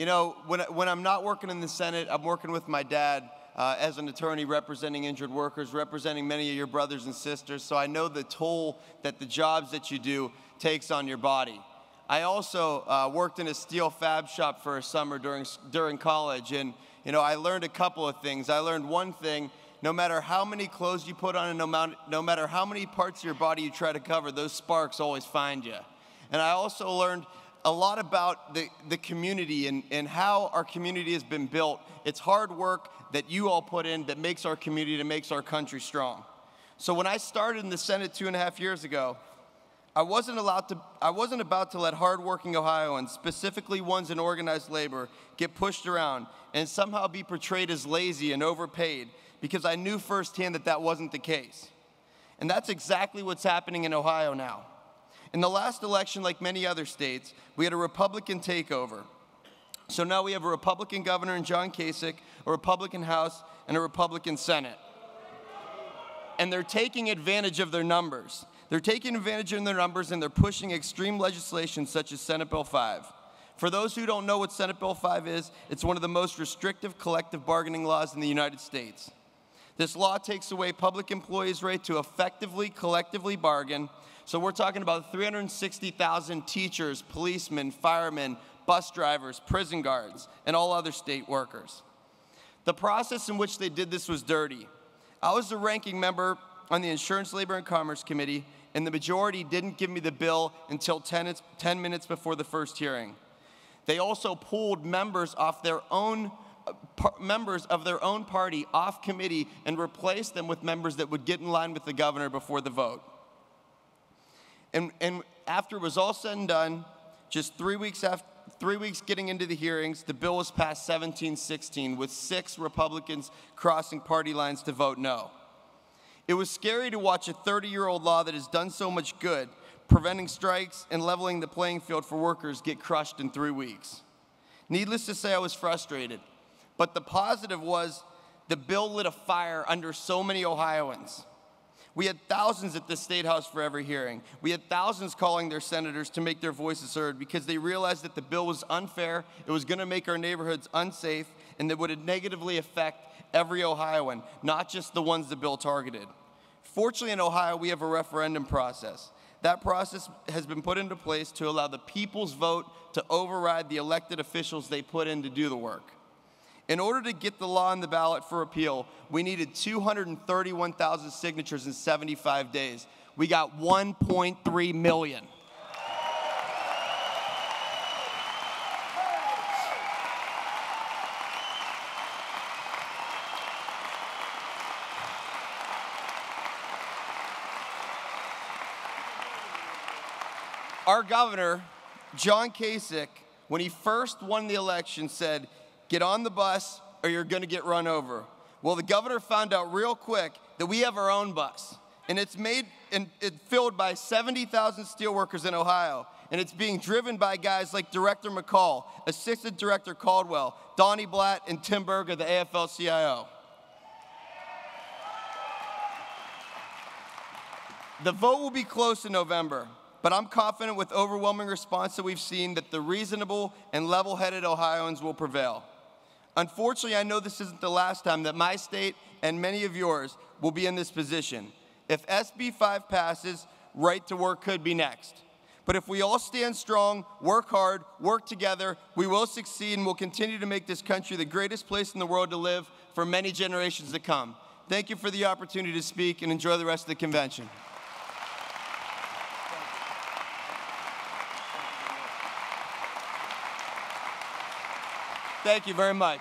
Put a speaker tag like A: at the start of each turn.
A: You know, when I'm not working in the Senate, I'm working with my dad as an attorney representing injured workers, representing many of your brothers and sisters, so I know the toll that the jobs that you do takes on your body. I also worked in a steel fab shop for a summer during college, and you know, I learned a couple of things. I learned one thing: no matter how many clothes you put on, and no matter how many parts of your body you try to cover, those sparks always find you. And I also learned a lot about the community and how our community has been built. It's hard work that you all put in that makes our community, that makes our country strong. So when I started in the Senate 2.5 years ago, I wasn't about to let hardworking Ohioans, specifically ones in organized labor, get pushed around and somehow be portrayed as lazy and overpaid, because I knew firsthand that that wasn't the case. And that's exactly what's happening in Ohio now. In the last election, like many other states, we had a Republican takeover. So now we have a Republican governor in John Kasich, a Republican House, and a Republican Senate. And they're taking advantage of their numbers. They're taking advantage of their numbers, and they're pushing extreme legislation such as Senate Bill 5. For those who don't know what Senate Bill 5 is, it's one of the most restrictive collective bargaining laws in the United States. This law takes away public employees' right to effectively, collectively bargain. So we're talking about 360,000 teachers, policemen, firemen, bus drivers, prison guards, and all other state workers. The process in which they did this was dirty. I was the ranking member on the Insurance, Labor, and Commerce Committee, and the majority didn't give me the bill until 10 minutes before the first hearing. They also pulled members of their own party off committee and replaced them with members that would get in line with the governor before the vote. And after it was all said and done, just 3 weeks getting into the hearings, the bill was passed 17-16, with 6 Republicans crossing party lines to vote no. It was scary to watch a 30-year-old law that has done so much good, preventing strikes and leveling the playing field for workers, get crushed in 3 weeks. Needless to say, I was frustrated. But the positive was the bill lit a fire under so many Ohioans. We had thousands at the State House for every hearing. We had thousands calling their senators to make their voices heard because they realized that the bill was unfair, it was going to make our neighborhoods unsafe, and that would negatively affect every Ohioan, not just the ones the bill targeted. Fortunately, in Ohio, we have a referendum process. That process has been put into place to allow the people's vote to override the elected officials they put in to do the work. In order to get the law on the ballot for appeal, we needed 231,000 signatures in 75 days. We got 1.3 million. Our governor, John Kasich, when he first won the election, said, "Get on the bus or you're going to get run over." Well, the governor found out real quick that we have our own bus, and it's filled by 70,000 steelworkers in Ohio, and it's being driven by guys like Director McCall, Assistant Director Caldwell, Donnie Blatt, and Tim Berger, the AFL-CIO. The vote will be close in November, but I'm confident with overwhelming response that we've seen that the reasonable and level-headed Ohioans will prevail. Unfortunately, I know this isn't the last time that my state and many of yours will be in this position. If SB 5 passes, right to work could be next. But if we all stand strong, work hard, work together, we will succeed and will continue to make this country the greatest place in the world to live for many generations to come. Thank you for the opportunity to speak, and enjoy the rest of the convention. Thank you very much.